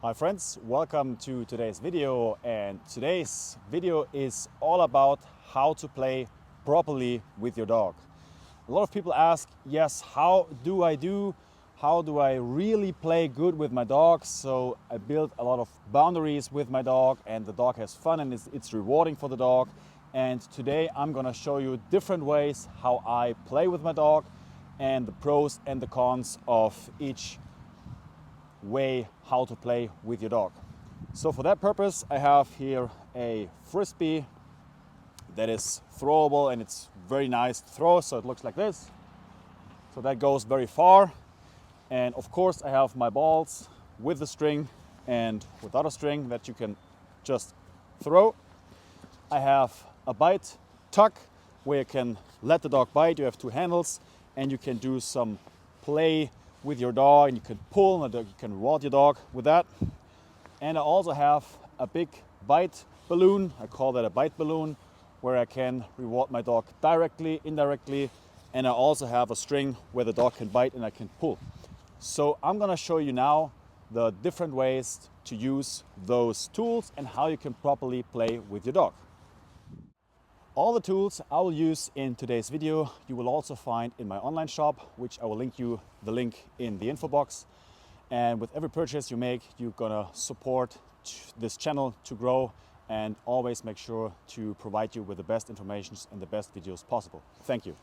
Hi friends, welcome to today's video, and today's video is all about how to play properly with your dog. A lot of people ask, yes, how do I really play good with my dog? So I build a lot of boundaries with my dog and the dog has fun and it's rewarding for the dog. And today I'm gonna show you different ways how I play with my dog and the pros and the cons of each way how to play with your dog. So for that purpose I have here a Frisbee that is throwable and it's very nice to throw, so it looks like this. So that goes very far. And of course I have my balls with the string and without a string that you can just throw. I have a Bite Tug where you can let the dog bite. You have two handles and you can do some play with your dog and you can pull and you can reward your dog with that. And I also have a big bite balloon, I call that a bite balloon, where I can reward my dog directly, indirectly, and I also have a string where the dog can bite and I can pull. So I'm gonna show you now the different ways to use those tools and how you can properly play with your dog. All the tools I will use in today's video you will also find in my online shop, which I will link you the link in the info box. And with every purchase you make, you're gonna support this channel to grow and always make sure to provide you with the best information and the best videos possible. Thank you.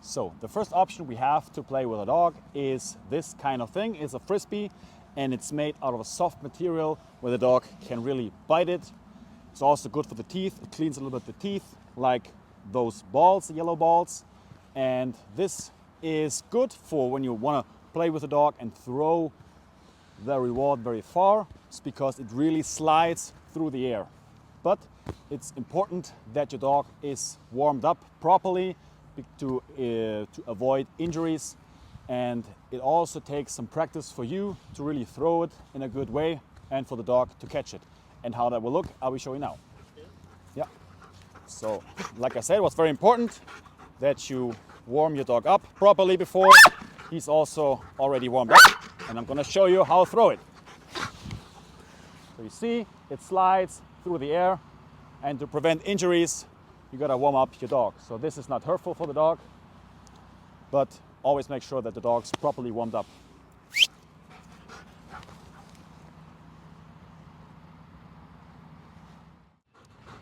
So the first option we have to play with a dog is this kind of thing. It's a Frisbee and it's made out of a soft material where the dog can really bite it. It's also good for the teeth. It cleans a little bit the teeth, like those balls, the yellow balls. And this is good for when you want to play with the dog and throw the reward very far. It's because it really slides through the air. But it's important that your dog is warmed up properly to avoid injuries. And it also takes some practice for you to really throw it in a good way and for the dog to catch it. And how that will look, I will show you now. Yeah. So, like I said, what's very important that you warm your dog up properly before. He's also already warmed up, and I'm going to show you how to throw it. So you see, it slides through the air, and to prevent injuries, you got to warm up your dog. So this is not hurtful for the dog, but always make sure that the dog's properly warmed up.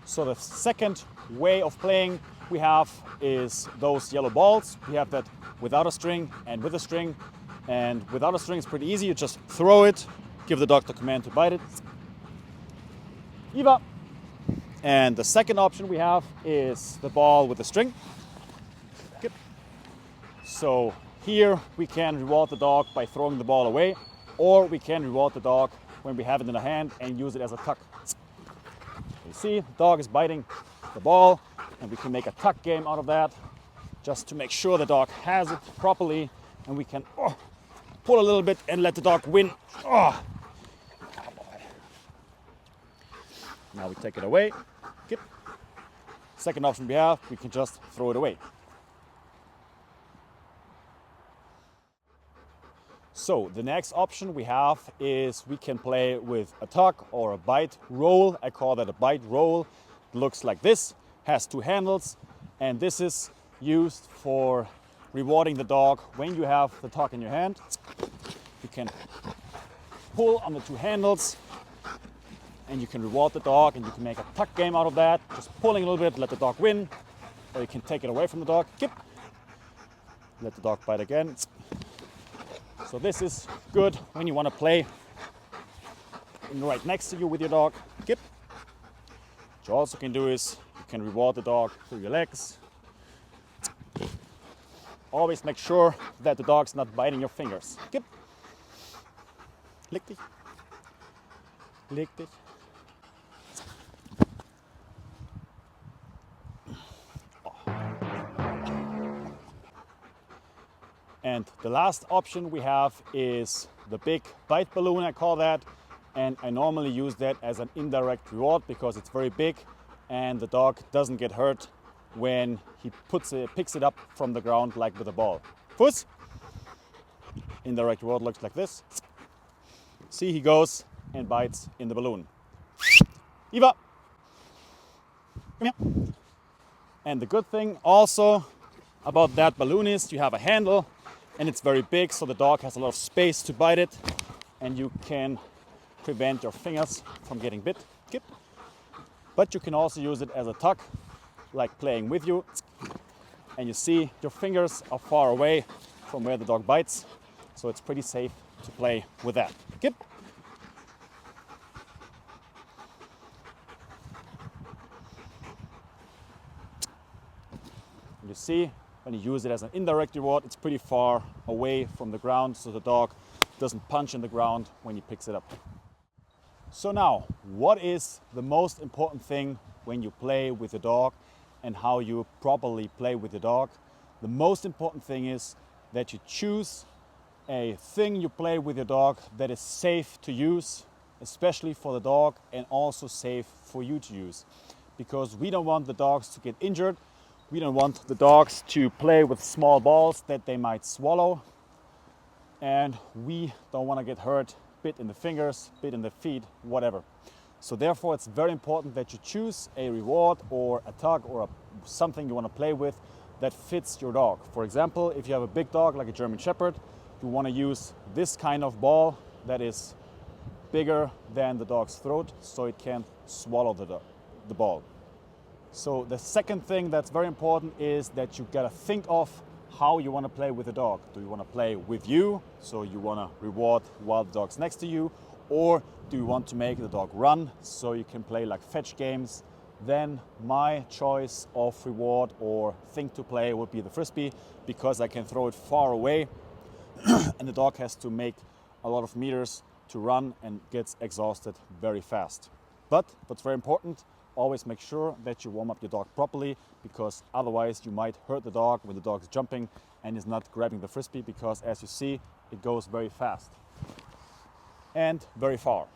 So the second way of playing we have is those yellow balls. We have that without a string and with a string. And without a string it's pretty easy. You just throw it, give the dog the command to bite it. Eva. And the second option we have is the ball with the string. Good. So here we can reward the dog by throwing the ball away, or we can reward the dog when we have it in the hand and use it as a tuck. You see, the dog is biting the ball, and we can make a tuck game out of that, just to make sure the dog has it properly, and we can pull a little bit and let the dog win. Now we take it away. Good. Second option we have, we can just throw it away. So the next option we have is we can play with a tuck or a bite roll. I call that a bite roll. It looks like this, has two handles, and this is used for rewarding the dog when you have the tuck in your hand. You can pull on the two handles and you can reward the dog, and you can make a tuck game out of that, just pulling a little bit, let the dog win, or you can take it away from the dog, kip, let the dog bite again. So this is good when you want to play right next to you with your dog. Kip. What you also can do is you can reward the dog through your legs. Always make sure that the dog's not biting your fingers. Kip. Leg dich. Leg dich. And the last option we have is the big bite balloon, I call that. And I normally use that as an indirect reward because it's very big and the dog doesn't get hurt when he picks it up from the ground like with a ball. Fuss. Indirect reward looks like this. See, he goes and bites in the balloon. Eva, come here. And the good thing also about that balloon is you have a handle and it's very big, so the dog has a lot of space to bite it, and you can prevent your fingers from getting bit. But you can also use it as a tug, like playing with you. And you see your fingers are far away from where the dog bites, so it's pretty safe to play with that. You see, when you use it as an indirect reward, it's pretty far away from the ground, so the dog doesn't punch in the ground when he picks it up. So now, what is the most important thing when you play with the dog and how you properly play with the dog? The most important thing is that you choose a thing you play with your dog that is safe to use, especially for the dog, and also safe for you to use. Because we don't want the dogs to get injured. We don't want the dogs to play with small balls that they might swallow. And we don't want to get hurt, bit in the fingers, bit in the feet, whatever. So therefore it's very important that you choose a reward or a tug or something you want to play with that fits your dog. For example, if you have a big dog like a German Shepherd, you want to use this kind of ball that is bigger than the dog's throat so it can swallow the ball. So the second thing that's very important is that you gotta think of how you want to play with the dog. Do you want to play with you, so you want to reward while the dog's next to you, or do you want to make the dog run so you can play like fetch games? Then my choice of reward or thing to play would be the Frisbee, because I can throw it far away and the dog has to make a lot of meters to run and gets exhausted very fast. But what's very important, always make sure that you warm up your dog properly, because otherwise you might hurt the dog when the dog is jumping and is not grabbing the Frisbee, because as you see, it goes very fast and very far.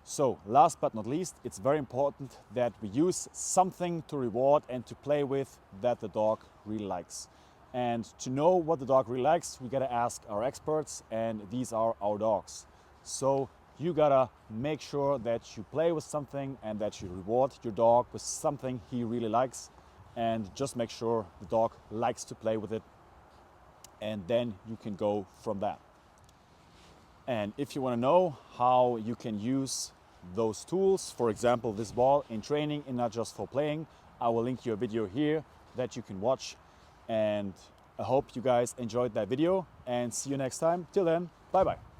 So last but not least, it's very important that we use something to reward and to play with that the dog really likes. And to know what the dog really likes, we gotta ask our experts, and these are our dogs. So you gotta make sure that you play with something and that you reward your dog with something he really likes, and just make sure the dog likes to play with it, and then you can go from that. And if you want to know how you can use those tools, for example this ball, in training and not just for playing, I will link you a video here that you can watch. And I hope you guys enjoyed that video, and see you next time. Till then, bye bye.